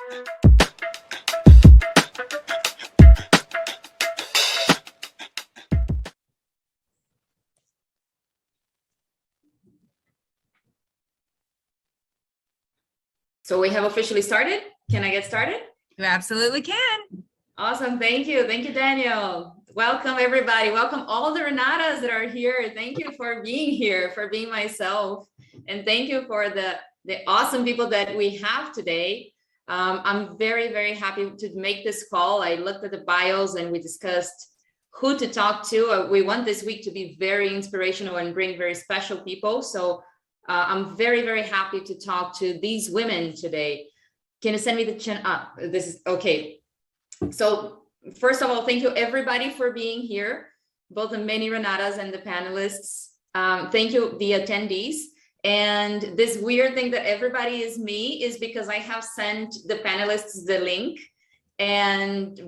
So we have officially started. Can I get started? You absolutely can. Awesome. Thank you. Thank you, Daniel. Welcome, everybody. Welcome all the Renatas that are here. Thank you for being here, for being myself. And thank you for the awesome people that we have today. I'm very, very happy to make this call. I looked at the bios and we discussed who to talk to. We want this week to be very inspirational and bring very special people. So I'm very, very happy to talk to these women today. Can you send me the chin up? This is okay. So first of all, thank you everybody for being here, both the many Renatas and the panelists. Thank you, the attendees. And this weird thing that everybody is me is because I have sent the panelists the link,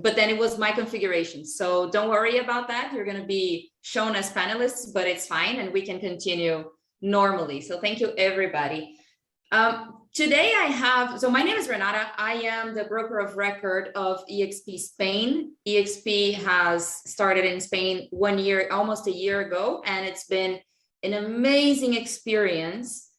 but then it was my configuration. So don't worry about that. You're going to be shown as panelists, but it's fine and we can continue normally. So thank you, everybody. Today so my name is Renata. I am the broker of record of EXP Spain. EXP has started in Spain almost a year ago, and it's been an amazing experience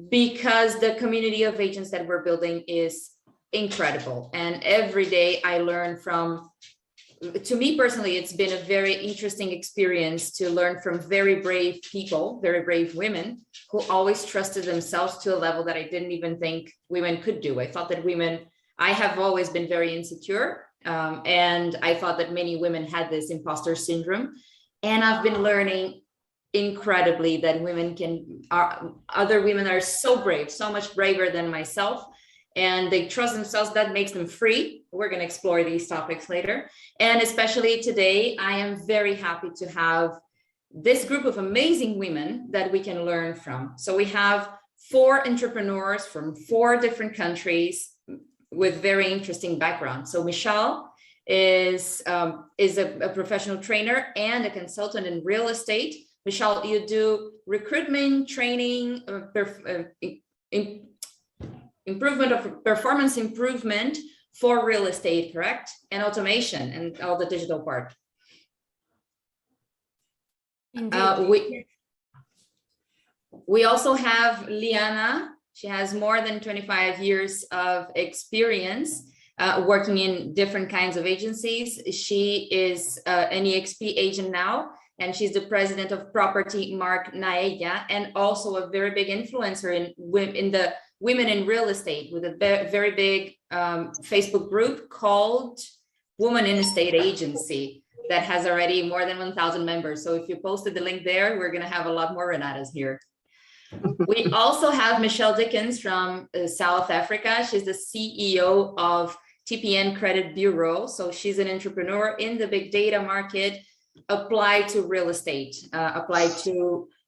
because the community of agents that we're building is incredible. And every day I learn to me personally, it's been a very interesting experience to learn from very brave people, very brave women who always trusted themselves to a level that I didn't even think women could do. I thought that I have always been very insecure. And I thought that many women had this imposter syndrome. And I've been learning incredibly that other women are so brave, so much braver than myself. And they trust themselves. That makes them free. We're going to explore these topics later. And especially today, I am very happy to have this group of amazing women that we can learn from. So we have 4 entrepreneurs from 4 different countries with very interesting backgrounds. So Michelle is a professional trainer and a consultant in real estate. Michelle, you do recruitment, training, performance improvement for real estate, correct? And automation and all the digital part. We also have Liana. She has more than 25 years of experience working in different kinds of agencies. She is an EXP agent now, and she's the president of Property Mark Naella, and also a very big influencer in the women in real estate, with a very big Facebook group called Women in Estate Agency that has already more than 1,000 members. So if you posted the link there, we're going to have a lot more Renatas here. We also have Michelle Dickens from South Africa. She's the CEO of TPN Credit Bureau. So she's an entrepreneur in the big data market, applied to real estate,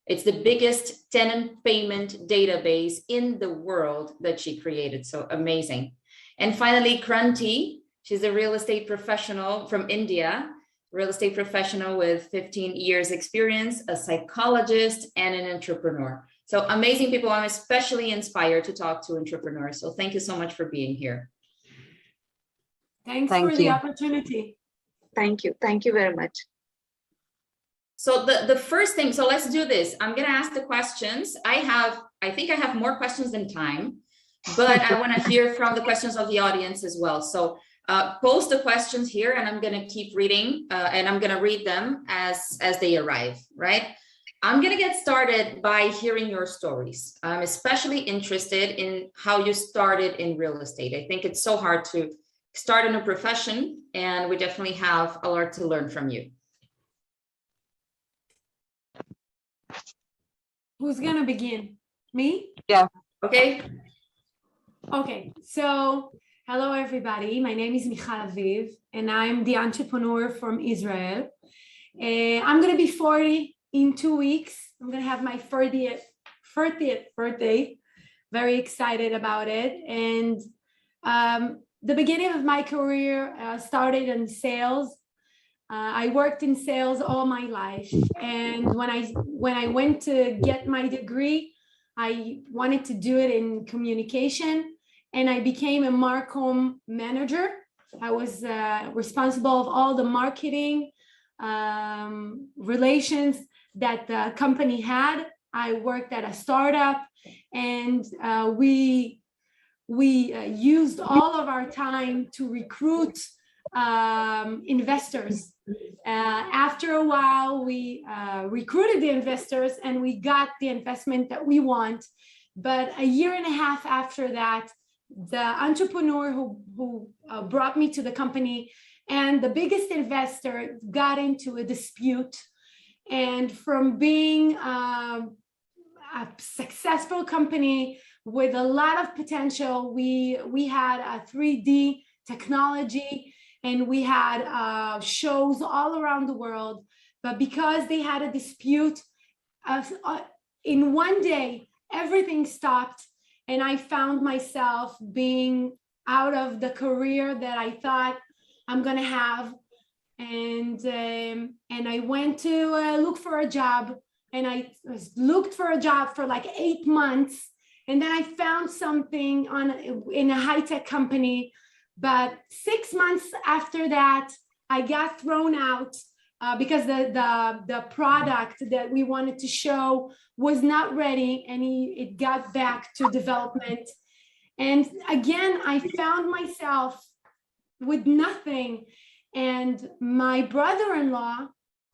it's the biggest tenant payment database in the world that she created. So amazing. And finally, Kranti, she's a real estate professional from India, real estate professional with 15 years experience, a psychologist and an entrepreneur. So amazing people. I'm especially inspired to talk to entrepreneurs. So thank you so much for being here. Thanks for the opportunity. Thank you. Thank you very much. So the first thing, so let's do this. I'm going to ask the questions. I think I have more questions than time, but I want to hear from the questions of the audience as well. So post the questions here, and I'm going to keep reading, and I'm going to read them as they arrive, right? I'm going to get started by hearing your stories. I'm especially interested in how you started in real estate. I think it's so hard to start in a profession, and we definitely have a lot to learn from you. Who's gonna begin? Me? Yeah. Okay. Okay, so hello everybody. My name is Michal Aviv, and I'm the entrepreneur from Israel. I'm gonna be 40 in 2 weeks. I'm gonna have my 40th birthday. Very excited about it. And the beginning of my career started in sales. I worked in sales all my life, and when I went to get my degree, I wanted to do it in communication, and I became a Marcom manager. I was responsible of all the marketing relations that the company had. I worked at a startup, and we used all of our time to recruit investors. After a while, we recruited the investors and we got the investment that we want. But a year and a half after that, the entrepreneur who brought me to the company and the biggest investor got into a dispute. And from being a successful company with a lot of potential, we had a 3D technology and we had shows all around the world. But because they had a dispute, in one day, everything stopped. And I found myself being out of the career that I thought I'm gonna have. And I went to look for a job, and I looked for a job for like 8 months. And then I found something in a high-tech company. But 6 months after that, I got thrown out because the product that we wanted to show was not ready, and it got back to development. And again, I found myself with nothing. And my brother-in-law,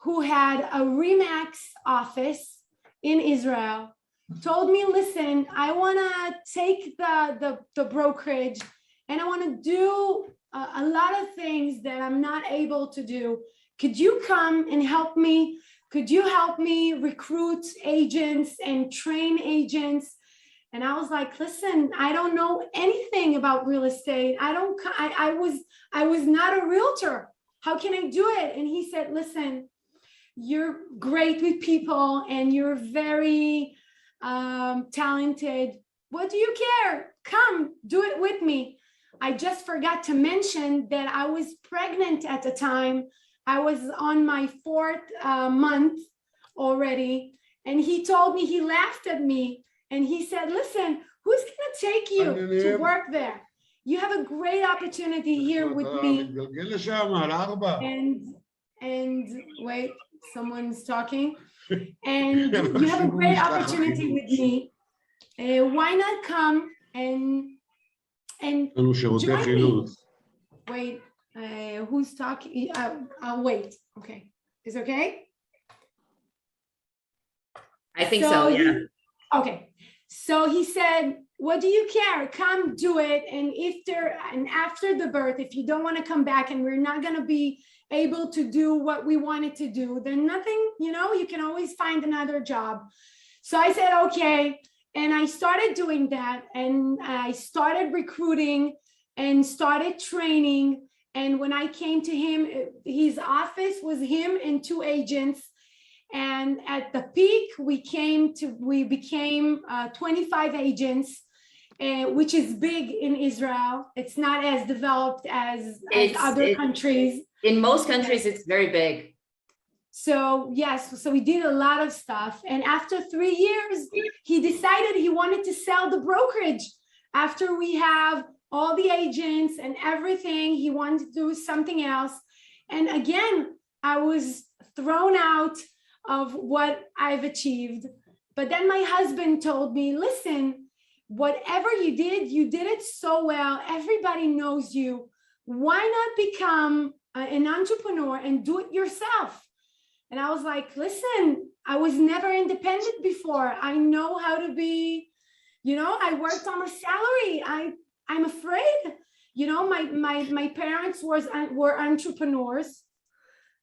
who had a Remax office in Israel, told me, listen, I want to take the brokerage, and I want to do a lot of things that I'm not able to do. Could you come and help me? Could you help me recruit agents and train agents? And I was like, listen, I don't know anything about real estate. I was not a realtor. How can I do it? And he said, listen, you're great with people and you're very talented. What do you care? Come, do it with me. I just forgot to mention that I was pregnant at the time. I was on my 4th month already. And he told me, he laughed at me. And he said, listen, who's going to take you to work there? You have a great opportunity here with me. And wait, someone's talking. And you have a great opportunity with me. Why not come and join me? Wait, who's talking? I'll wait. Okay. Is it okay? I think so, yeah. Okay. So he said, what do you care? Come do it. And after the birth, if you don't want to come back and we're not going to be able to do what we wanted to do, then nothing, you can always find another job. So I said, okay. And I started doing that. And I started recruiting and started training. And when I came to him, his office was him and 2 agents. And at the peak, we became 25 agents, which is big in Israel. It's not as developed as other countries. In most countries, it's very big. So yes, so we did a lot of stuff. And after 3 years, he decided he wanted to sell the brokerage. After we have all the agents and everything, he wanted to do something else. And again, I was thrown out of what I've achieved. But then my husband told me, listen, whatever you did it so well. Everybody knows you. Why not become an entrepreneur and do it yourself? And I was like, listen, I was never independent before. I know how to be, I worked on a salary. I'm afraid, my parents were entrepreneurs.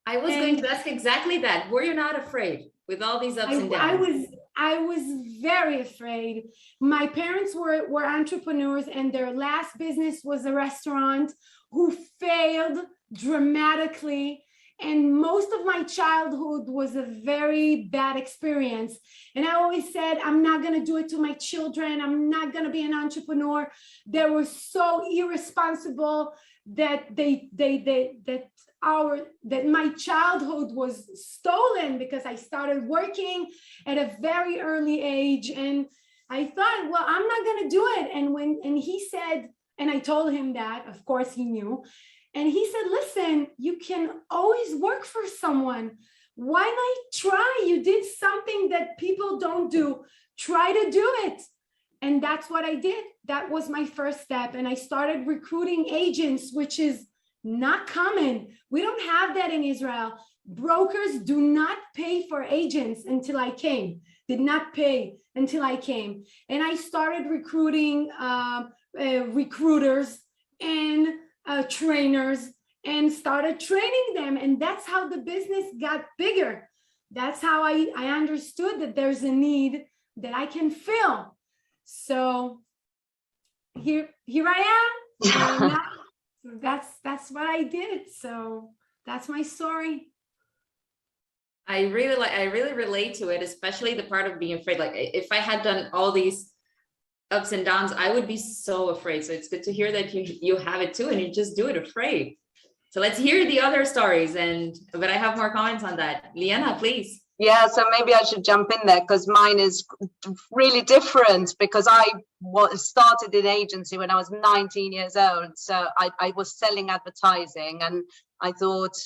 I was going to ask exactly that. Were you not afraid with all these ups and downs? I was very afraid. My parents were entrepreneurs, and their last business was a restaurant who failed dramatically. And most of my childhood was a very bad experience. And I always said, I'm not going to do it to my children. I'm not going to be an entrepreneur. They were so irresponsible that that my childhood was stolen because I started working at a very early age. And I thought, well, I'm not going to do it. And he said, and I told him that, of course he knew. And he said, listen, you can always work for someone. Why not try? You did something that people don't do. Try to do it. And that's what I did. That was my first step. And I started recruiting agents, which is not common. We don't have that in Israel. Brokers do not pay for agents until I came. Did not pay until I came. And I started recruiting recruiters and trainers and started training them. And that's how the business got bigger. That's how I understood that there's a need that I can fill. So here I am. And that's what I did. So that's my story. I really relate to it, especially the part of being afraid. Like if I had done all these ups and downs, I would be so afraid. So it's good to hear that you have it too, and you just do it afraid. So let's hear the other stories, but I have more comments on that. Liana, please. Yeah, so maybe I should jump in there because mine is really different, because I started in agency when I was 19 years old. So I was selling advertising, and I thought,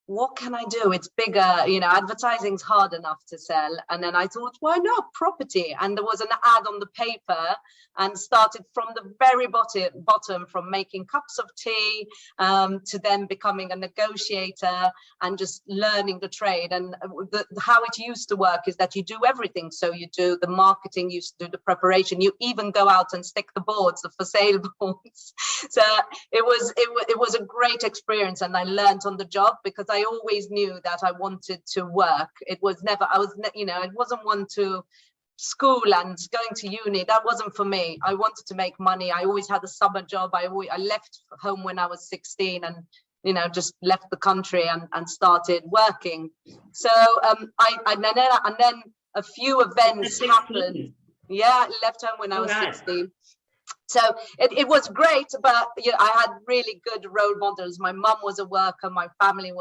what can I do? It's bigger, advertising's hard enough to sell. And then I thought, why not property? And there was an ad on the paper, and started from the very bottom, from making cups of tea to then becoming a negotiator and just learning the trade. And how it used to work is that you do everything. So you do the marketing, you do the preparation, you even go out and stick the boards, the for sale boards. So it was a great experience, and I learned on the job, because I always knew that I wanted to work. It wasn't one to school and going to uni. That wasn't for me. I wanted to make money. I always had a summer job. I left home when I was 16 and just left the country and started working. So and then a few events happened. Yeah, I left home when I was 16. So it was great, but I had really good role models. My mum was a worker, my family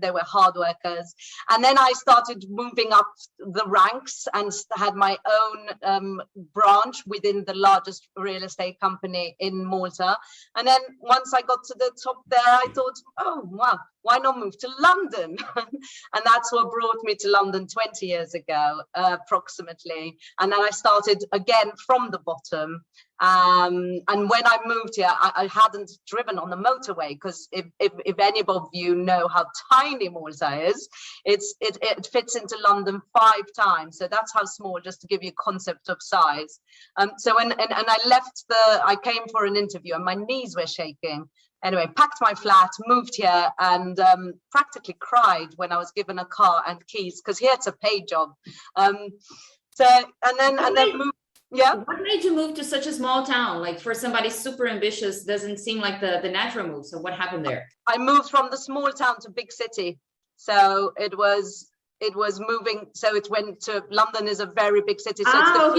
they were hard workers. And then I started moving up the ranks and had my own branch within the largest real estate company in Malta. And then once I got to the top there, I thought, oh, wow, why not move to London? And that's what brought me to London 20 years ago, approximately. And then I started again from the bottom. And when I moved here, I hadn't driven on the motorway, because if any of you know how tiny Malta is, it fits into London 5 times. So that's how small, just to give you a concept of size. So when I left I came for an interview and my knees were shaking. Anyway, packed my flat, moved here, and practically cried when I was given a car and keys, because here it's a paid job. And then moved. Yeah. What made you move to such a small town? Like, for somebody super ambitious, doesn't seem like the natural move. So what happened there? I moved from the small town to big city. So it was moving. So it went to London is a very big city. So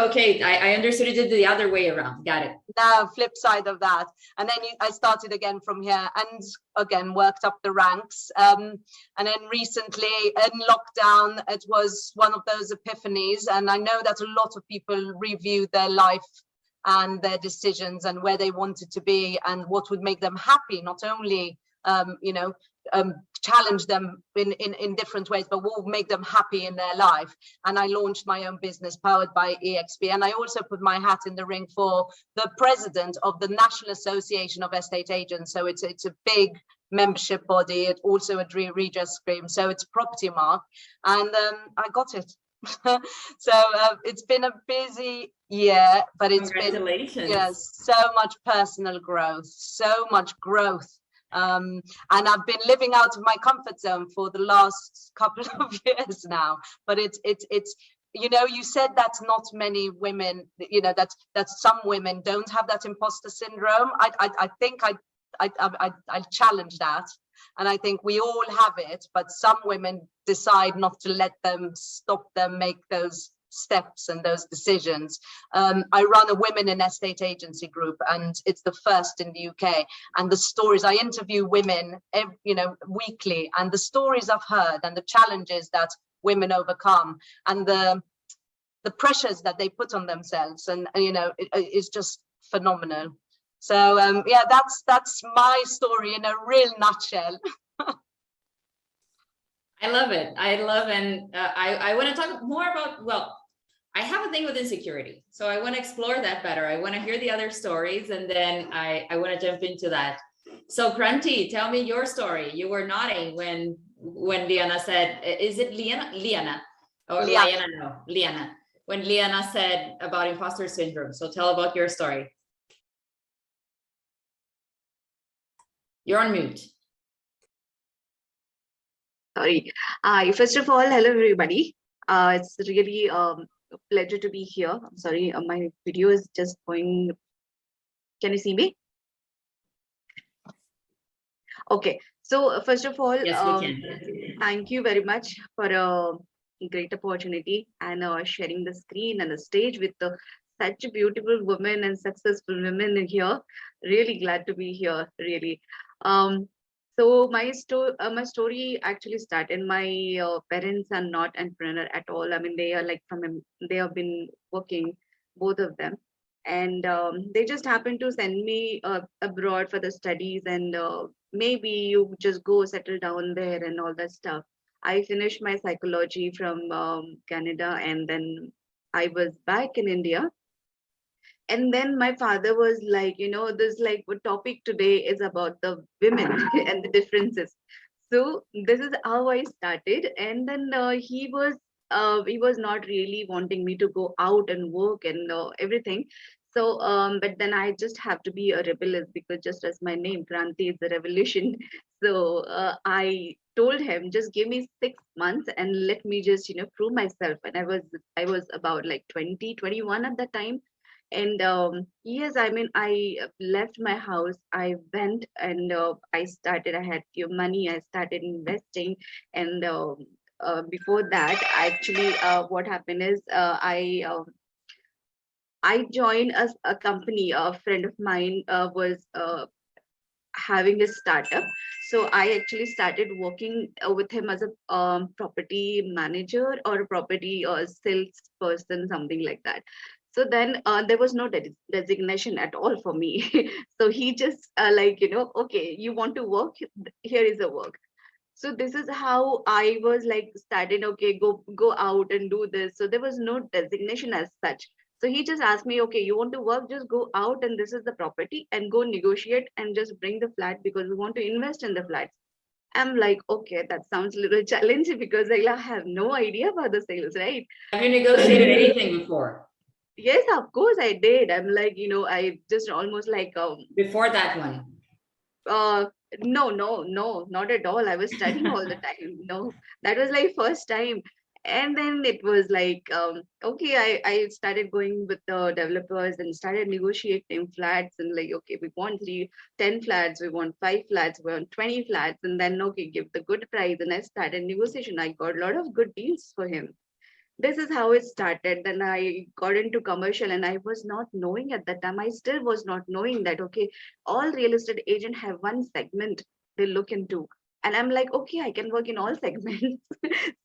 okay. I understood you did the other way around. Got it. Now, flip side of that. And then I started again from here, and again worked up the ranks. And then recently in lockdown, it was one of those epiphanies. And I know that a lot of people review their life and their decisions and where they wanted to be and what would make them happy, not only challenge them in different ways, but what will make them happy in their life. And I launched my own business powered by EXP. And I also put my hat in the ring for the president of the National Association of Estate Agents. So it's a big membership body. It's also a Regis scheme. So it's Property Mark. And I got it. So it's been a busy year, but it's been so much personal growth, so much growth. And I've been living out of my comfort zone for the last couple of years now, but it's you said that not many women, that some women don't have that imposter syndrome. I think I challenge that, and I think we all have it, but some women decide not to let them stop them make those steps and those decisions. I run a women in estate agency group, and it's the first in the UK. And the stories, I interview women, weekly, and the stories I've heard and the challenges that women overcome, and the pressures that they put on themselves, and you know, is just phenomenal. So yeah, that's my story in a real nutshell. I love it. I love, and I want to talk more about, well, I have a thing with insecurity, so I want to explore that better. I want to hear the other stories, and then I want to jump into that. So Kranti, tell me your story. You were nodding when Liana said, is it Liana or Liana? No, Liana. When Liana said about imposter syndrome. So tell about your story. You're on mute. Sorry. First of all, hello everybody. It's really a pleasure to be here. I'm sorry, my video is just going. Can you see me? Okay. So first of all, yes, we can. Thank you very much for a great opportunity and sharing the screen and the stage with such beautiful women and successful women here. Really glad to be here. Really. So my story actually started. My parents are not entrepreneur at all. I mean, they are like they have been working, both of them, and they just happened to send me abroad for the studies, and maybe you just go settle down there and all that stuff. I finished my psychology from Canada, and then I was back in India. And then my father was like, you know, this like what topic today is about the women and the differences. So this is how I started, and then he was not really wanting me to go out and work and everything. So but then I just have to be a rebellious, because just as my name Kranti is the revolution. So I told him, just give me 6 months and let me just, you know, prove myself. And I was about like 20, 21 at that time. And yes, I mean, I left my house. I went and I had few money. I started investing. And before that, actually, what happened is I joined a company. A friend of mine was having a startup. So I actually started working with him as a property manager or a property or sales person, something like that. So then there was no designation at all for me. So he just like, you know, okay, you want to work, here is the work. So this is how I was like started, okay, go out and do this. So there was no designation as such. So he just asked me, okay, you want to work, just go out, and this is the property, and go negotiate and just bring the flat, because we want to invest in the flats. I'm like, okay, that sounds a little challenging, because I have no idea about the sales, right? Have you negotiated anything before? Yes, of course I did. I'm like, you know, I just almost like before that one. No, not at all. I was studying all the time. No, that was like first time. And then it was like, okay, I started going with the developers and started negotiating flats, and like, okay, we want 10 flats, we want 5 flats, we want 20 flats, and then, okay, give the good price. And I started negotiation. I got a lot of good deals for him. This is how it started. Then I got into commercial, and I was not knowing at that time. I still was not knowing that, okay, all real estate agent have one segment they look into. And I'm like, okay, I can work in all segments.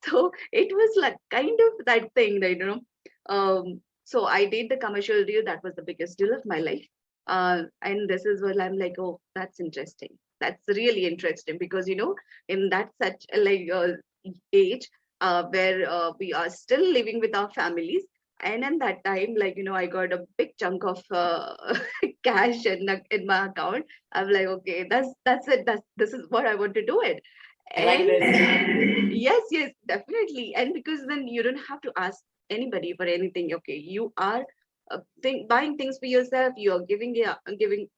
So it was like kind of that thing that, you know. So I did the commercial deal. That was the biggest deal of my life. And this is what I'm like, oh, that's interesting. That's really interesting, because, you know, in that such like age, where we are still living with our families. And in that time, like, you know, I got a big chunk of cash in my account. I'm like, okay, that's it. This is what I want to do it. I like this. Yes, definitely. And because then you don't have to ask anybody for anything. Okay, you are buying things for yourself. You are giving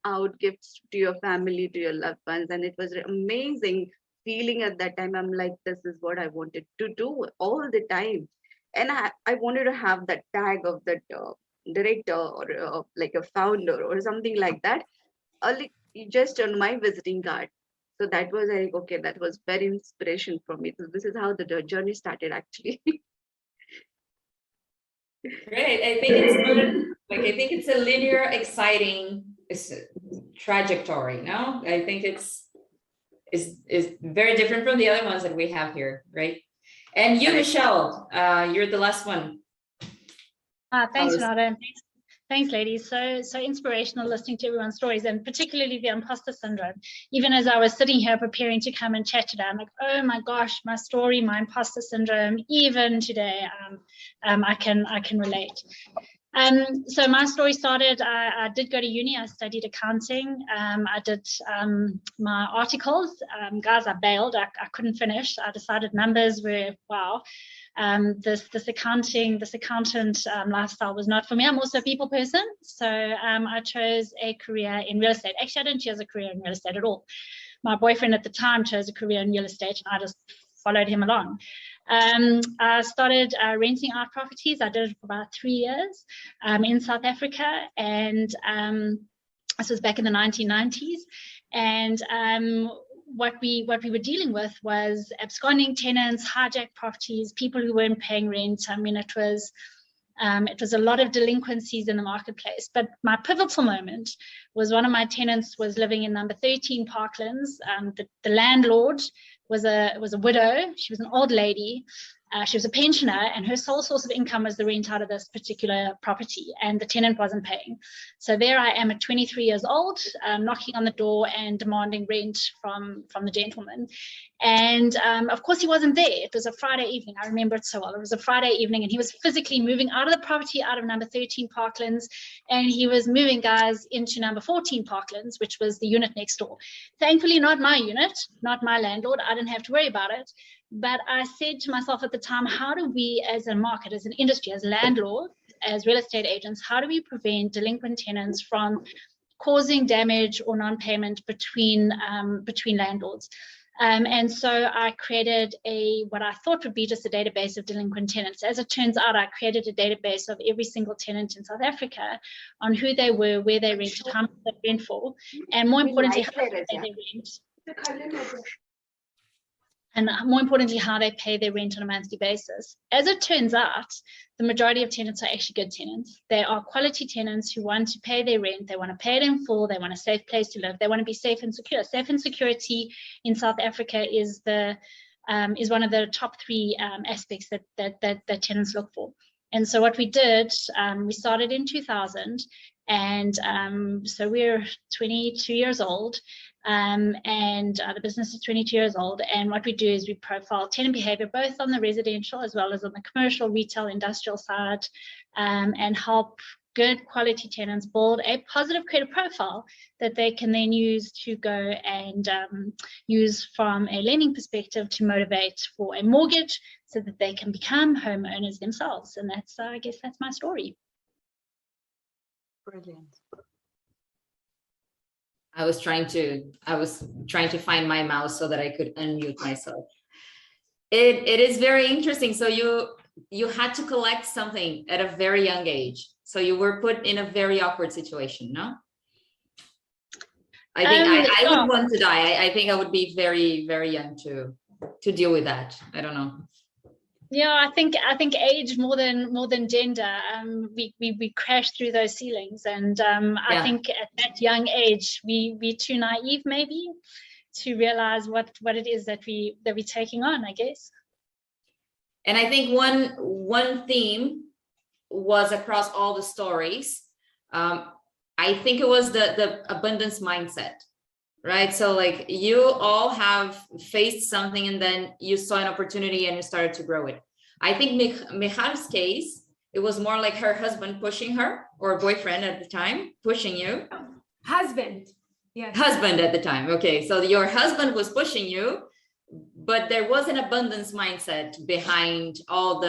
out gifts to your family, to your loved ones, and it was amazing feeling at that time. I'm like, this is what I wanted to do all the time. And I wanted to have that tag of that director or like a founder or something like that, like just on my visiting card. So that was like, okay, that was very inspiration for me. So this is how the journey started, actually. Great. I think it's good. Like, I think it's a linear, exciting trajectory. No, I think it's very different from the other ones that we have here, right? And you, Michelle, you're the last one. Thanks, was- Renata, and thanks, ladies. So inspirational listening to everyone's stories, and particularly the imposter syndrome. Even as I was sitting here preparing to come and chat today, I'm like, oh my gosh, my story, my imposter syndrome. Even today, I can relate. So my story started, I did go to uni, I studied accounting. I did my articles. Guys, I bailed, I couldn't finish. I decided numbers were, wow. This accountant lifestyle was not for me. I'm also a people person. So I chose a career in real estate. Actually, I didn't choose a career in real estate at all. My boyfriend at the time chose a career in real estate, and I just followed him along. I started renting out properties. I did it for about 3 years in South Africa, and this was back in the 1990s. And what we were dealing with was absconding tenants, hijacked properties, people who weren't paying rent. I mean, it was a lot of delinquencies in the marketplace. But my pivotal moment was one of my tenants was living in number 13 Parklands. The landlord was a widow. She was an old lady. She was a pensioner, and her sole source of income was the rent out of this particular property, and the tenant wasn't paying. So there I am at 23 years old, knocking on the door and demanding rent from the gentleman. And of course, he wasn't there. It was a Friday evening. I remember it so well. It was a Friday evening, and he was physically moving out of the property, out of number 13 Parklands, and he was moving guys into number 14 Parklands, which was the unit next door. Thankfully, not my unit, not my landlord. I didn't have to worry about it. But I said to myself at the time, how do we as a market, as an industry, as landlords, as real estate agents, how do we prevent delinquent tenants from causing damage or non-payment between landlords? And so I created what I thought would be just a database of delinquent tenants. As it turns out, I created a database of every single tenant in South Africa on who they were, where they rented, how much they rent for, and more importantly, how they pay their rent. And more importantly, how they pay their rent on a monthly basis. As it turns out, the majority of tenants are actually good tenants. They are quality tenants who want to pay their rent. They want to pay it in full. They want a safe place to live. They want to be safe and secure. Safe and security in South Africa is one of the top 3 aspects that tenants look for. And so what we did, we started in 2000, and so we're 22 years old. And the business is 22 years old. And what we do is we profile tenant behavior, both on the residential as well as on the commercial, retail, industrial side, and help good quality tenants build a positive credit profile that they can then use to go and use from a lending perspective to motivate for a mortgage so that they can become homeowners themselves. And that's, I guess that's my story. Brilliant. I was trying to find my mouse so that I could unmute myself. It is very interesting. So you had to collect something at a very young age. So you were put in a very awkward situation, no? I think I would want to die. I think I would be very, very young to deal with that. I don't know. Yeah, I think age more than gender. We crash through those ceilings, and I think at that young age we're too naive maybe to realize what it is that we're taking on, I guess. And I think one theme was across all the stories. I think it was the abundance mindset, right? So like you all have faced something and then you saw an opportunity and you started to grow it. I think Michal's case, it was more like her husband pushing her, or boyfriend at the time, pushing you. Husband. Yes. Husband at the time. Okay. So your husband was pushing you, but there was an abundance mindset behind all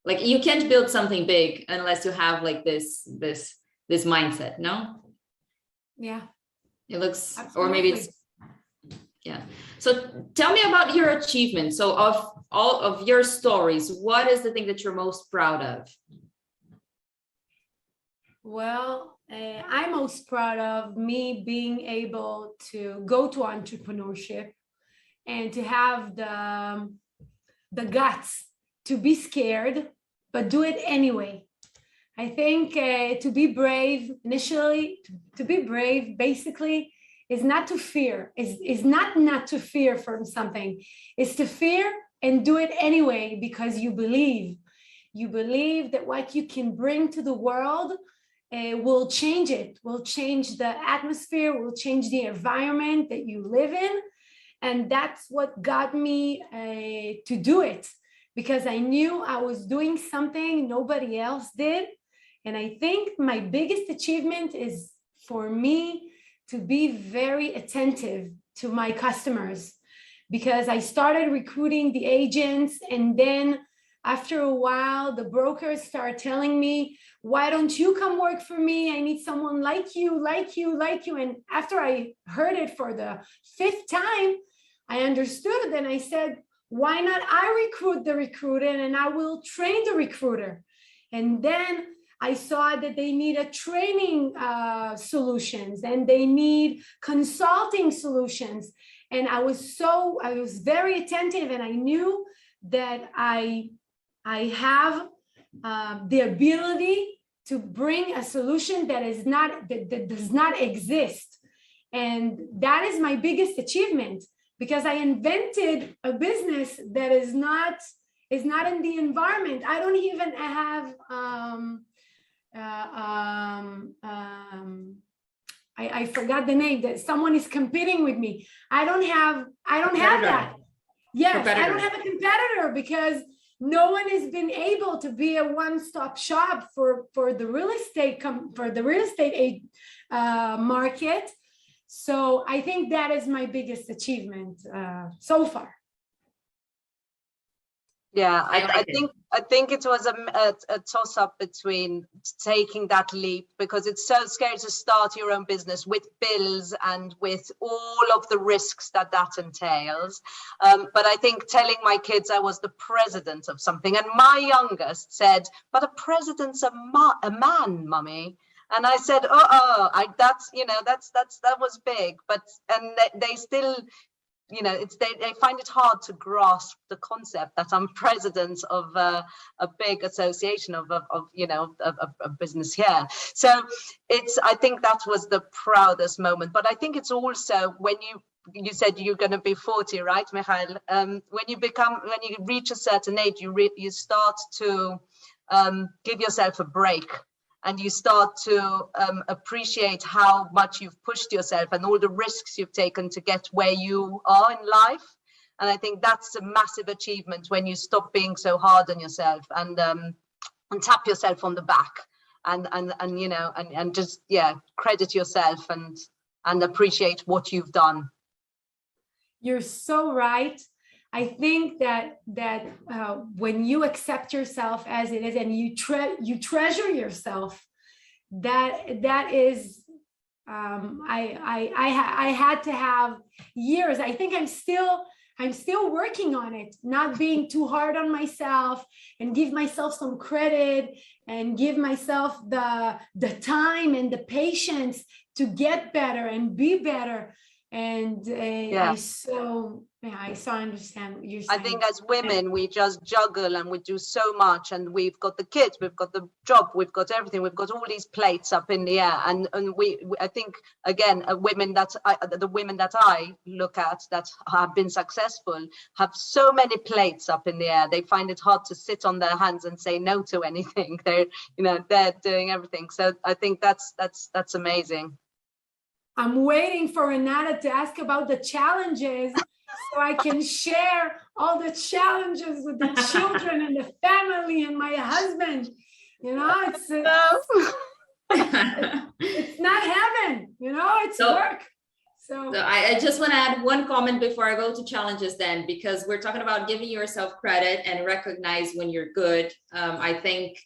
like you can't build something big unless you have like this mindset, no? Yeah. It looks, Absolutely. or maybe it's, yeah. So tell me about your achievements. So of all of your stories, what is the thing that you're most proud of? Well, I'm most proud of me being able to go to entrepreneurship and to have the guts to be scared, but do it anyway. I think to be brave initially, to be brave basically is not to fear, is not to fear from something, it's to fear and do it anyway because you believe. you believe that what you can bring to the world will change it, will change the atmosphere, will change the environment that you live in. And that's what got me to do it, because I knew I was doing something nobody else did. And I think my biggest achievement is for me to be very attentive to my customers, because I started recruiting the agents, and then after a while, the brokers start telling me, why don't you come work for me? I need someone like you, like you, like you. And after I heard it for the 5th time, I understood, and I said, why not I recruit the recruiter and I will train the recruiter? And then I saw that they need a training solutions, and they need consulting solutions. And I was very attentive, and I knew that I have the ability to bring a solution that does not exist. And that is my biggest achievement, because I invented a business that is not in the environment. I don't even have I forgot the name, that someone is competing with me. I don't have that. Yes, competitor. I don't have a competitor, because no one has been able to be a one-stop shop for the real estate market. So I think that is my biggest achievement so far. Yeah, I think it was a toss-up between taking that leap, because it's so scary to start your own business with bills and with all of the risks that entails. But I think telling my kids I was the president of something, and my youngest said, "But a president's a man, mummy." And I said, that was big, but they still, they find it hard to grasp the concept that I'm president of a big association of a business here. So I think that was the proudest moment. But I think it's also when you said you're going to be 40, right, Michael? When you reach a certain age, you start to give yourself a break. And you start to appreciate how much you've pushed yourself and all the risks you've taken to get where you are in life. And I think that's a massive achievement, when you stop being so hard on yourself and tap yourself on the back and just credit yourself and appreciate what you've done. You're so right. I think that when you accept yourself as it is, and you treasure yourself, that is, I had to have years. I think I'm still working on it, not being too hard on myself, and give myself some credit, and give myself the time and the patience to get better and be better. And I so understand what you're saying. I think as women, we just juggle and we do so much, and we've got the kids, we've got the job, we've got everything, we've got all these plates up in the air, and I think again, the women that I look at that have been successful have so many plates up in the air. They find it hard to sit on their hands and say no to anything. They're doing everything. So I think that's amazing. I'm waiting for Renata to ask about the challenges, so I can share all the challenges with the children and the family and my husband. It's not heaven, it's work. So I just want to add one comment before I go to challenges then, because we're talking about giving yourself credit and recognize when you're good. I think,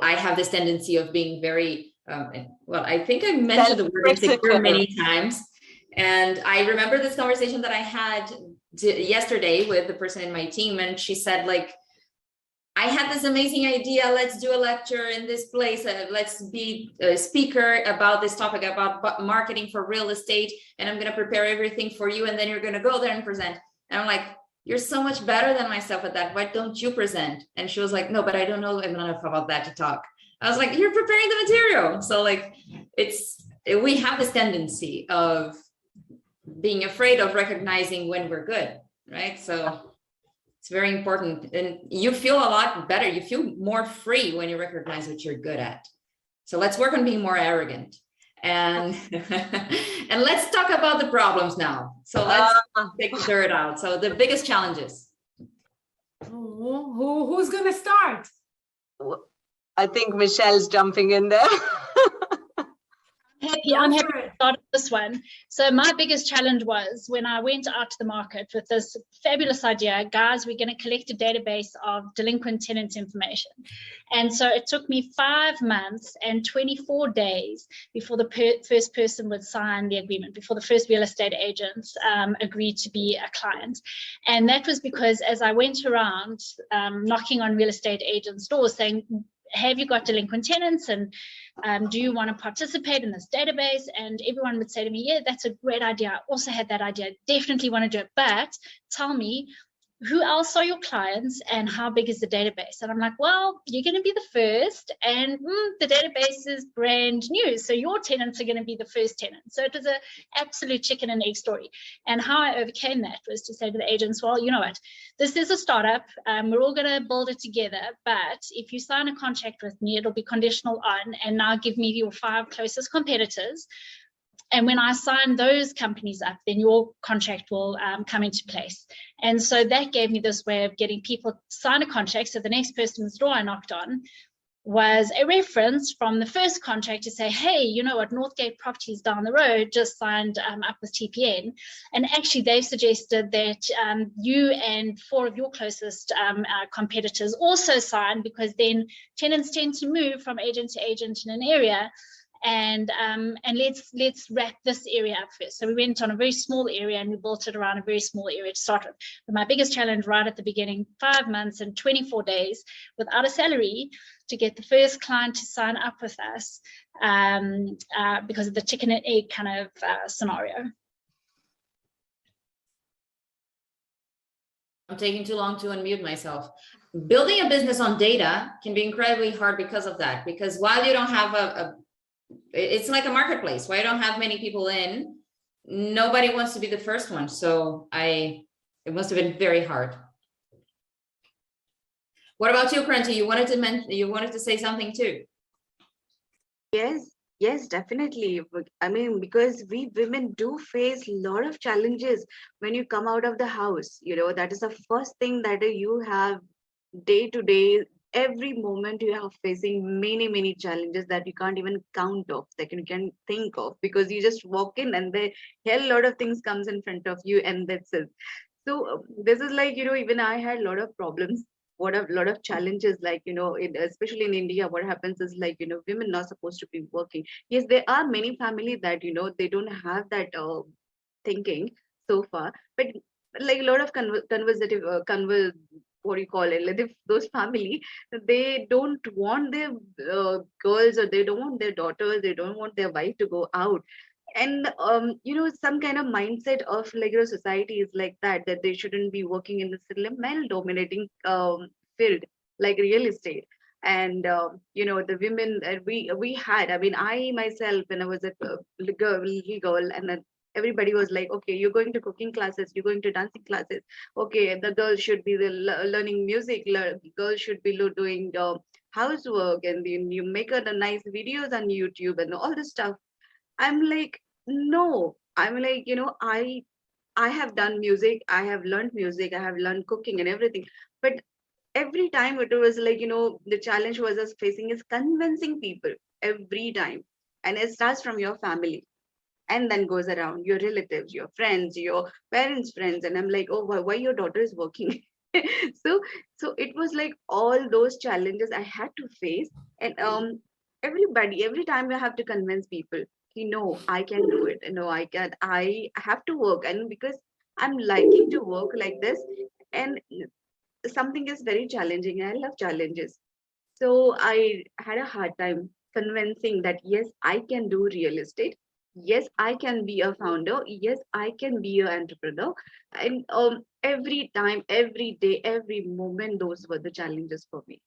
I have this tendency of being very I think I mentioned the word insecure many times. And I remember this conversation that I had yesterday with the person in my team. And she said, I had this amazing idea. Let's do a lecture in this place. Let's be a speaker about this topic, about marketing for real estate. And I'm going to prepare everything for you. And then you're going to go there and present. And I'm like, you're so much better than myself at that. Why don't you present? And she was like, no, but I don't know enough about that to talk. I was like, you're preparing the material. So we have this tendency of being afraid of recognizing when we're good, right? So It's very important. And you feel a lot better. You feel more free when you recognize what you're good at. So let's work on being more arrogant. And and let's talk about the problems now. So let's take the dirt out. So the biggest challenges. Who's gonna start? I think Michelle's jumping in there. I'm happy to start this one. So my biggest challenge was when I went out to the market with this fabulous idea, guys, we're going to collect a database of delinquent tenant information. And so it took me 5 months and 24 days before the first person would sign the agreement, before the first real estate agent agreed to be a client. And that was because as I went around knocking on real estate agents' doors saying, have you got delinquent tenants, and do you want to participate in this database? And everyone would say to me, yeah, that's a great idea. I also had that idea. Definitely want to do it. But tell me, who else are your clients and how big is the database? And I'm like, well, you're going to be the first, and the database is brand new. So your tenants are going to be the first tenant. So it was an absolute chicken and egg story. And how I overcame that was to say to the agents, well, you know what, this is a startup. We're all going to build it together. But if you sign a contract with me, it'll be conditional on, and now give me your 5 closest competitors. And when I sign those companies up, then your contract will come into place. And so that gave me this way of getting people to sign a contract. So the next person's door I knocked on was a reference from the first contract to say, hey, you know what, Northgate Properties down the road just signed up with TPN. And actually they've suggested that you and 4 of your closest competitors also sign, because then tenants tend to move from agent to agent in an area. And let's wrap this area up first. So we went on a very small area and we built it around a very small area to start with. But my biggest challenge right at the beginning, 5 months and 24 days without a salary to get the first client to sign up with us because of the chicken and egg kind of scenario. I'm taking too long to unmute myself. Building a business on data can be incredibly hard because of that. Because while you don't have it's like a marketplace where I don't have many people in, nobody wants to be the first one. So it must have been very hard. What about you, Kranti? You wanted to say something too. Yes, definitely. I mean, because we women do face a lot of challenges when you come out of the house. You know, that is the first thing that you have day to day. Every moment you are facing many challenges that you can't even count of, that you can think of, because you just walk in and a hell lot of things comes in front of you, and that's it. So this is like, even I had a lot of problems, a lot of challenges, like, especially in India, what happens is like, women not supposed to be working. Yes, there are many families that, they don't have that thinking so far, but like a lot of what do you call it, like if those family, they don't want their girls, or they don't want their daughters, they don't want their wife to go out. And some kind of mindset of like society is like that they shouldn't be working in this male dominating field like real estate. And the women we had, I mean, I myself, when I was a little girl, and then everybody was like, okay, you're going to cooking classes, you're going to dancing classes, okay, the girl should be learning music, girls should be doing housework, and then you make her the nice videos on YouTube and all this stuff. I'm like, no, I'm like, I have done music, I have learned music, I have learned cooking and everything, but every time it was like, the challenge was us facing is convincing people every time. And it starts from your family and then goes around your relatives, your friends, your parents' friends. And I'm like, oh, why your daughter is working? so it was like all those challenges I had to face. And every time I have to convince people, I can do it, I have to work. And because I'm liking to work like this, and something is very challenging, and I love challenges. So I had a hard time convincing that yes, I can do real estate, yes, I can be a founder, yes, I can be an entrepreneur. And every time, every day, every moment, those were the challenges for me.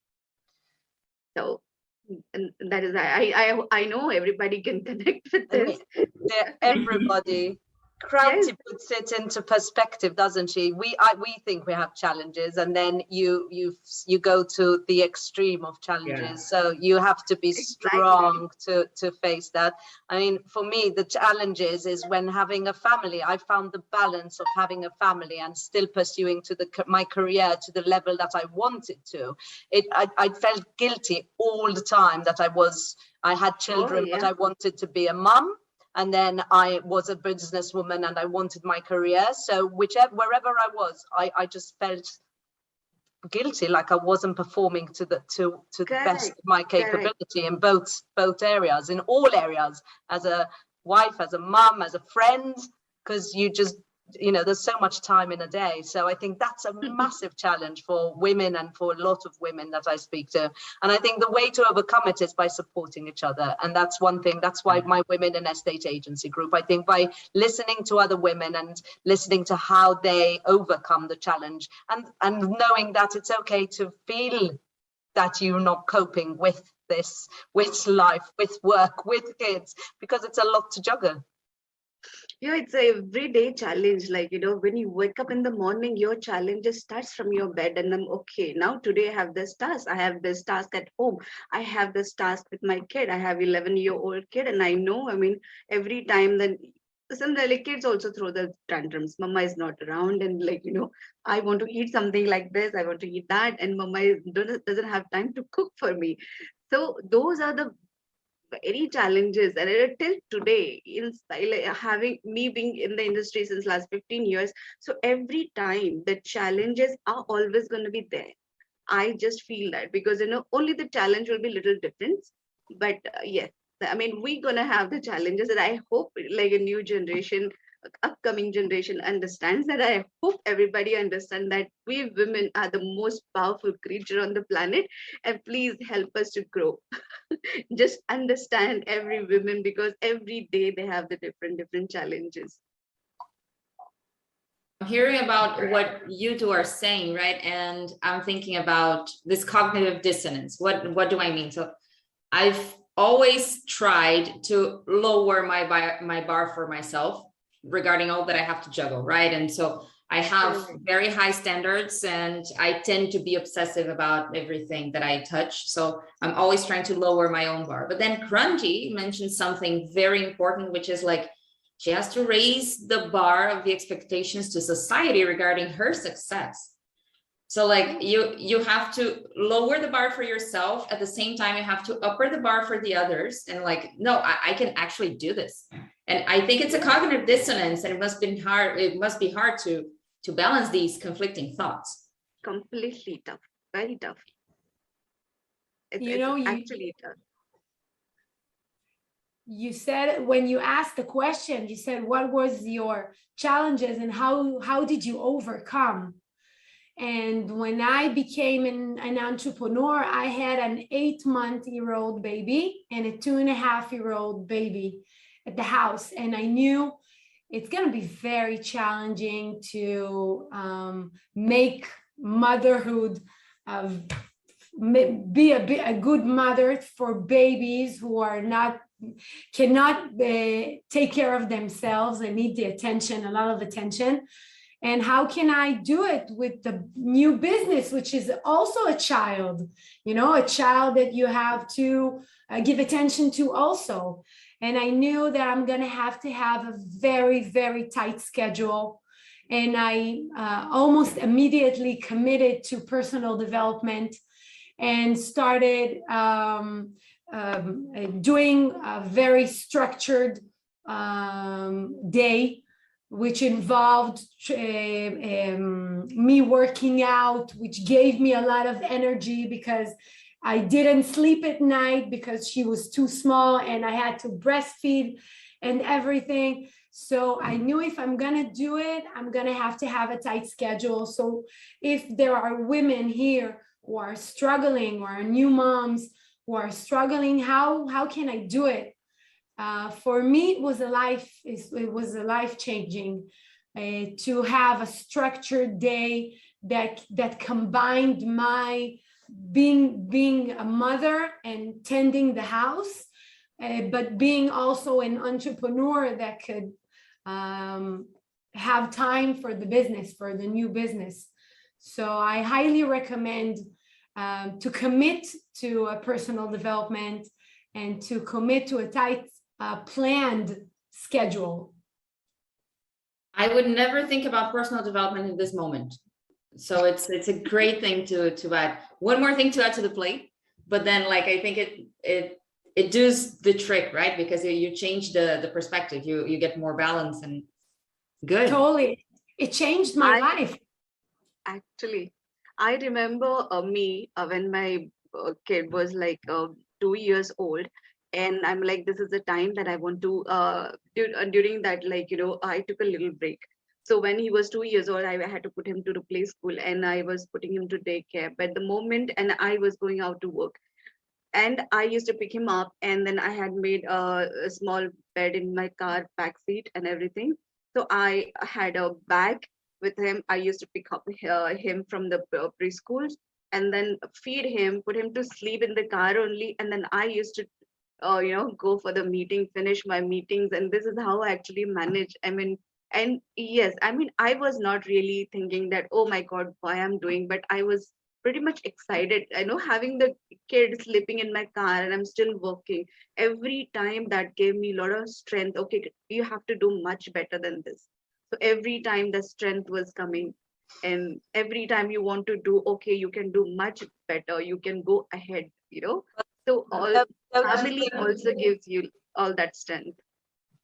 So, and that is, I know everybody can connect with this. Everybody. Kranti puts it into perspective, doesn't she? We think we have challenges, and then you go to the extreme of challenges. So you have to be strong to face that. I mean, for me, the challenges is when having a family. I found the balance of having a family and still pursuing to my career to the level that I wanted to. I felt guilty all the time that I had children, but I wanted to be a mum. And then I was a businesswoman and I wanted my career. So wherever I was, I just felt guilty, like I wasn't performing to the best of my capability in both areas, in all areas, as a wife, as a mum, as a friend, because there's so much time in a day. So I think that's a massive challenge for women and for a lot of women that I speak to. And I think the way to overcome it is by supporting each other. And that's one thing. That's why my Women in Estate Agency group, I think by listening to other women and listening to how they overcome the challenge and knowing that it's okay to feel that you're not coping with this, with life, with work, with kids, because it's a lot to juggle. Yeah, it's a everyday challenge. Like, when you wake up in the morning, your challenge just starts from your bed. And then, okay, now today I have this task. I have this task at home. I have this task with my kid. I have 11-year-old kid. And I know, every time then some like kids also throw the tantrums. Mama is not around. And I want to eat something like this. I want to eat that. And Mama doesn't have time to cook for me. So those are the very challenges, and till today, in having me being in the industry since last 15 years, so every time the challenges are always going to be there. I just feel that because only the challenge will be little different, but yes, we're gonna have the challenges, and I hope like a new generation, upcoming generation understands that. I hope everybody understands that we women are the most powerful creature on the planet, and please help us to grow. Just understand every woman, because every day they have the different challenges. I'm hearing about what you two are saying, right? And I'm thinking about this cognitive dissonance. What do I mean? So I've always tried to lower my bar for myself regarding all that I have to juggle, right? And so I have very high standards, and I tend to be obsessive about everything that I touch. So I'm always trying to lower my own bar. But then Kranti mentioned something very important, which is like, she has to raise the bar of the expectations to society regarding her success. So like you have to lower the bar for yourself. At the same time, you have to upper the bar for the others. And like, no, I can actually do this. And I think it's a cognitive dissonance, and it must be hard to balance these conflicting thoughts. Completely tough, very tough. It's actually tough. You said, when you asked the question, you said, what was your challenges and how did you overcome? And when I became an entrepreneur, I had an 8-month-old baby and a 2.5-year-old baby at the house. And I knew it's going to be very challenging to make motherhood, be a good mother for babies who cannot take care of themselves and need the attention, a lot of attention. And how can I do it with the new business, which is also a child, a child that you have to give attention to also. And I knew that I'm going to have a very, very tight schedule. And I almost immediately committed to personal development and started doing a very structured day, which involved me working out, which gave me a lot of energy because I didn't sleep at night because she was too small and I had to breastfeed and everything. So I knew if I'm going to do it, I'm going to have a tight schedule. So if there are women here who are struggling, or are new moms who are struggling, how can I do it? For me, it was a life-changing to have a structured day that combined my being a mother and tending the house, but being also an entrepreneur that could have time for the business, for the new business. So I highly recommend to commit to a personal development and to commit to a tight, planned schedule. I would never think about personal development in this moment. So it's a great thing to add. One more thing to add to the plate, but then like I think it does the trick, right? Because you change the perspective, you get more balance and good. Totally. It changed my life. Actually, I remember me when my kid was like 2 years old, and I'm like, this is the time that I want to during that, like, I took a little break. So when he was 2 years old, I had to put him to the play school, and I was putting him to daycare. But the moment, and I was going out to work, and I used to pick him up, and then I had made a small bed in my car back seat and everything. So I had a bag with him. I used to pick up him from the preschool and then feed him, put him to sleep in the car only, and then I used to go for the meeting, finish my meetings, and this is how I actually manage. I mean, and yes, I mean, I was not really thinking that, oh my God, why I'm doing, but I was pretty much excited. I know, having the kid sleeping in my car and I'm still working. Every time that gave me a lot of strength. Okay, you have to do much better than this. So every time the strength was coming, and every time you want to do, okay, you can do much better. You can go ahead. So all family also gives you all that strength.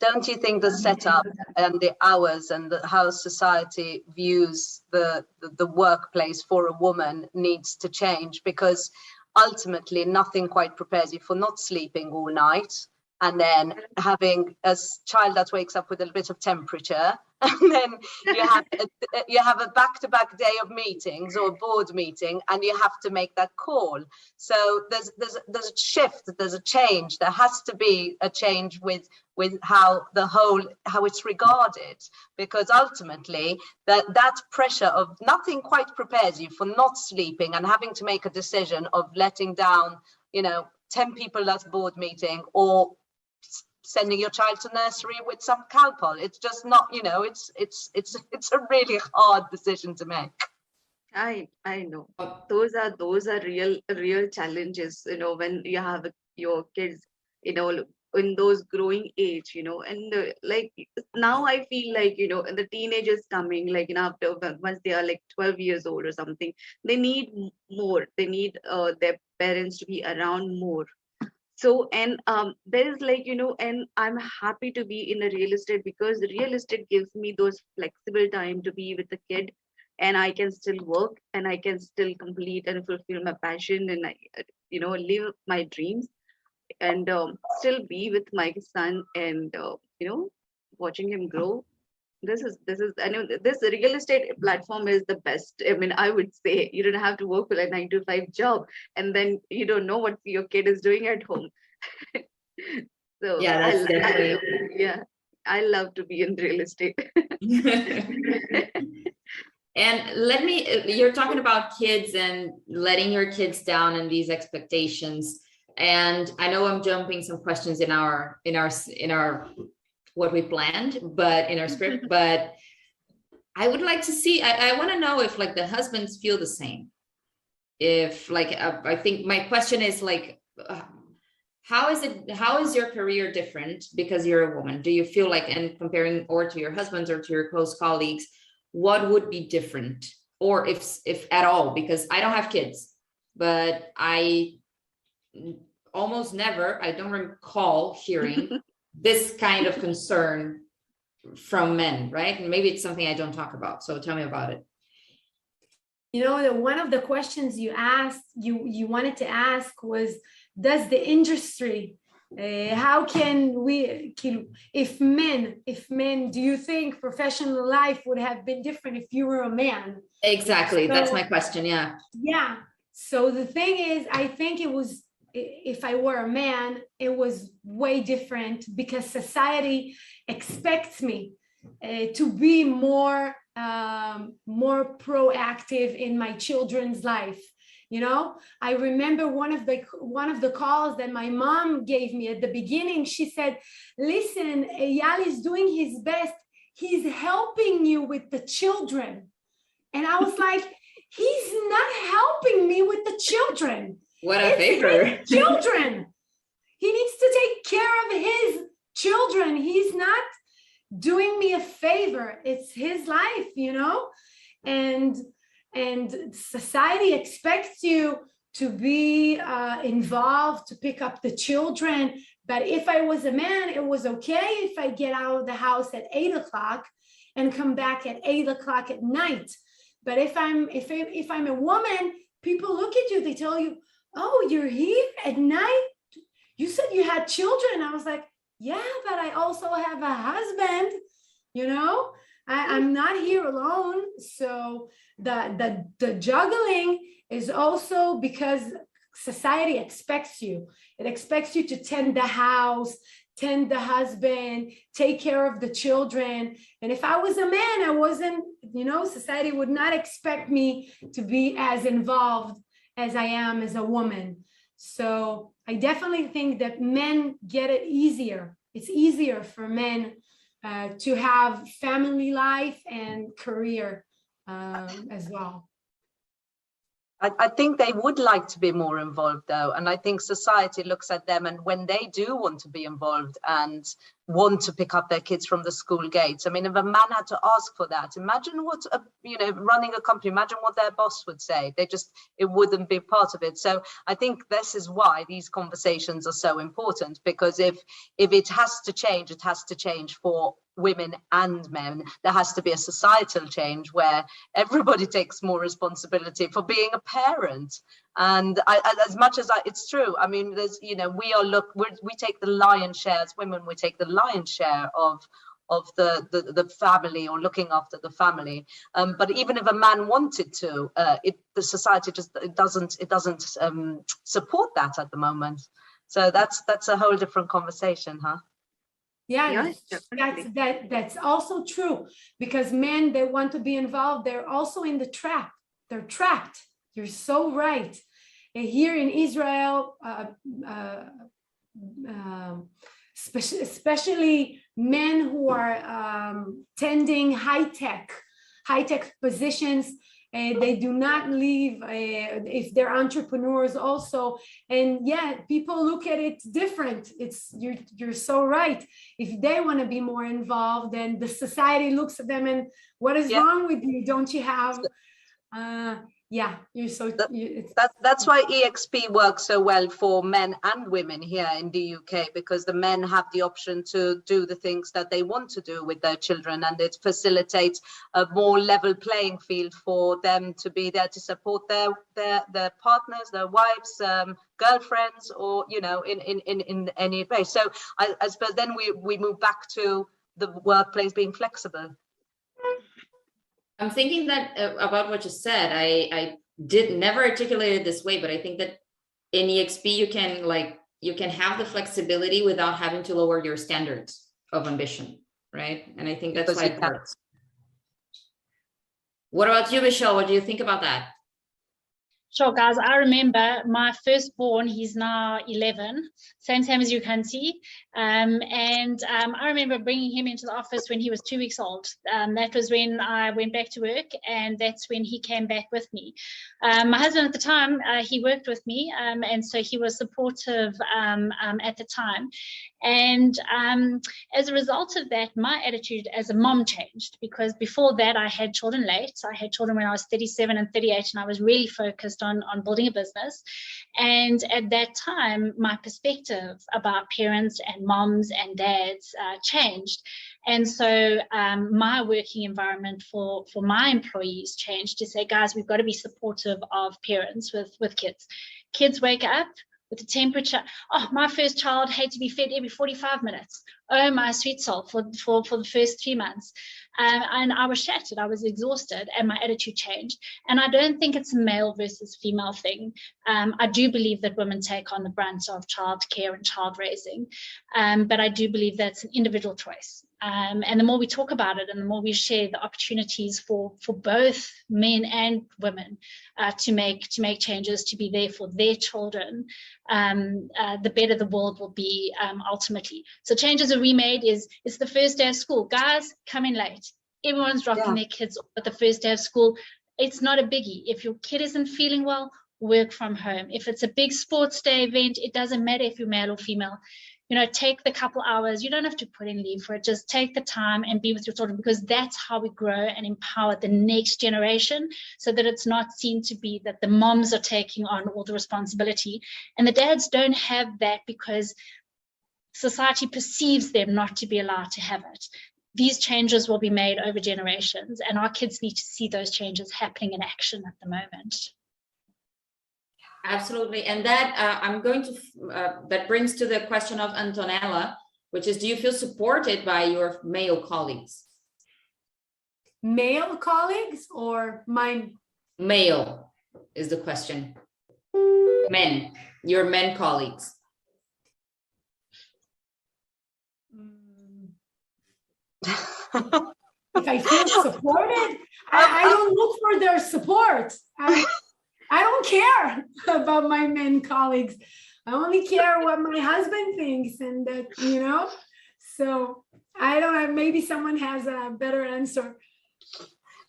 Don't you think the setup and the hours and how society views the workplace for a woman needs to change? Because ultimately nothing quite prepares you for not sleeping all night, and then having a child that wakes up with a bit of temperature, and then you have a back-to-back day of meetings or a board meeting, and you have to make that call. So there's a shift, there's a change. There has to be a change with how it's regarded, because ultimately that pressure of nothing quite prepares you for not sleeping and having to make a decision of letting down 10 people at board meeting, or sending your child to nursery with some Calpol. It's just not, it's a really hard decision to make. I know. Those are real challenges, when you have your kids, in those growing age, and like now I feel like, the teenagers coming, like, after, once they are like 12 years old or something, they need more. They need their parents to be around more. So, and there is, like, and I'm happy to be in a real estate, because real estate gives me those flexible time to be with the kid, and I can still work, and I can still complete and fulfill my passion, and I, live my dreams, and still be with my son, and watching him grow. This is I know this real estate platform is the best. I mean, I would say you don't have to work for a 9 to 5 job, and then you don't know what your kid is doing at home. So yeah, that's definitely. I love to be in real estate. And you're talking about kids and letting your kids down and these expectations. And I know I'm jumping some questions in our what we planned, but in our script, but I would like to see, I want to know if like the husbands feel the same. If like, I think my question is like, how is your career different because you're a woman? Do you feel like, and comparing or to your husbands or to your close colleagues, what would be different? Or if at all, because I don't have kids, but I almost never, I don't recall hearing this kind of concern from men, right? And maybe it's something I don't talk about. So tell me about it. One of the questions you asked, you wanted to ask was, does the industry, how can we, if men, do you think professional life would have been different if you were a man? Exactly. That's my question. Yeah. Yeah. So the thing is, I think it was, if I were a man, it was way different, because society expects me to be more proactive in my children's life. I remember one of the calls that my mom gave me at the beginning. She said, listen, Eyal is doing his best. he's helping you with the children. And I was like, he's not helping me with the children. What a favor. Children. He needs to take care of his children. He's not doing me a favor. It's his life, you know? And society expects you to be involved, to pick up the children. But if I was a man, it was okay if I get out of the house at 8 o'clock and come back at 8 o'clock at night. But if I'm a woman, people look at you, they tell you, oh, you're here at night? You said you had children. I was like, yeah, but I also have a husband, you know? I'm not here alone. So the juggling is also because society expects you. It expects you to tend the house, tend the husband, take care of the children. And if I was a man, I wasn't, you know, society would not expect me to be as involved as I am as a woman. So I definitely think that men get it easier. It's easier for men to have family life and career as well. I think they would like to be more involved though. And I think society looks at them, and when they do want to be involved and want to pick up their kids from the school gates. I mean, if a man had to ask for that, imagine what, running a company, imagine what their boss would say. It wouldn't be part of it. So I think this is why these conversations are so important, because if it has to change, it has to change for women and men. There has to be a societal change where everybody takes more responsibility for being a parent. And as much as it's true, I mean, there's, we take the lion's share as women, we take the lion's share of the family, or looking after the family. But even if a man wanted to, the society just doesn't support that at the moment. So that's a whole different conversation, huh? Yeah, that's also true, because men, they want to be involved. They're also in the trap. They're trapped. You're so right. And here in Israel, especially men who are tending high-tech positions, they do not leave if they're entrepreneurs also. And yeah, people look at it different. You're so right. If they want to be more involved, then the society looks at them and, what is wrong with you? Don't you have you're so that's why EXP works so well for men and women here in the UK, because the men have the option to do the things that they want to do with their children, and it facilitates a more level playing field for them to be there to support their partners, their wives, girlfriends, or in any way. So I suppose then we move back to the workplace being flexible. I'm thinking that about what you said. I did never articulate it this way, but I think that in EXP you can have the flexibility without having to lower your standards of ambition, right? And I think that's why it works. What about you, Michelle? What do you think about that? Sure, guys. I remember my firstborn, he's now 11, same as you can see. And I remember bringing him into the office when he was 2 weeks old. That was when I went back to work, and that's when he came back with me. My husband at the time, he worked with me, and so he was supportive at the time. And as a result of that, my attitude as a mom changed, because before that I had children late. So I had children when I was 37 and 38, and I was really focused on building a business. And at that time, my perspective about parents and moms and dads changed. And so my working environment for my employees changed to say, guys, we've got to be supportive of parents with kids. Kids wake up with the temperature. Oh, my first child had to be fed every 45 minutes. Oh, my sweet soul, for the first 3 months. And I was shattered. I was exhausted, and my attitude changed. And I don't think it's a male versus female thing. I do believe that women take on the brunt of child care and child raising. But I do believe that's an individual choice. And the more we talk about it and the more we share the opportunities for both men and women to make changes, to be there for their children, the better the world will be ultimately. So changes are remade it's the first day of school. Guys, come in late. Everyone's dropping their kids off at the first day of school. It's not a biggie. If your kid isn't feeling well, work from home. If it's a big sports day event, it doesn't matter if you're male or female. Take the couple hours. You don't have to put in leave for it. Just take the time and be with your children, because that's how we grow and empower the next generation, so that it's not seen to be that the moms are taking on all the responsibility and the dads don't have that because society perceives them not to be allowed to have it. These changes will be made over generations, and our kids need to see those changes happening in action at the moment. Absolutely. And that that brings to the question of Antonella, which is, do you feel supported by your male colleagues? Male colleagues or my? Male is the question. Men, your men colleagues. If I feel supported, I don't look for their support. I don't care about my men colleagues. I only care what my husband thinks, and that, so I don't know, maybe someone has a better answer.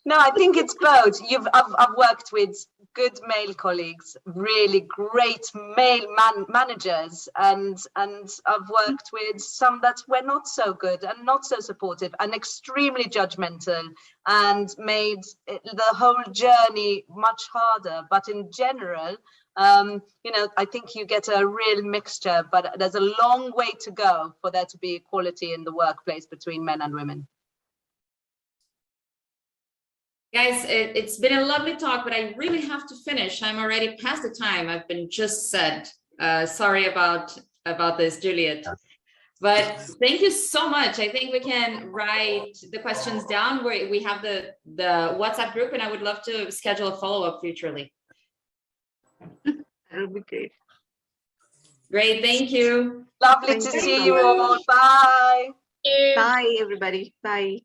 No, I think it's both. I've worked with good male colleagues, really great male managers, and I've worked with some that were not so good and not so supportive and extremely judgmental, and made the whole journey much harder. But in general, I think you get a real mixture, but there's a long way to go for there to be equality in the workplace between men and women. Guys, it's been a lovely talk, but I really have to finish. I'm already past the time I've been just said. Sorry about this, Juliet. But thank you so much. I think we can write the questions down. We have the WhatsApp group, and I would love to schedule a follow-up futurely. That would be great. Great, thank you. Lovely to see you all. Bye. Bye, everybody. Bye.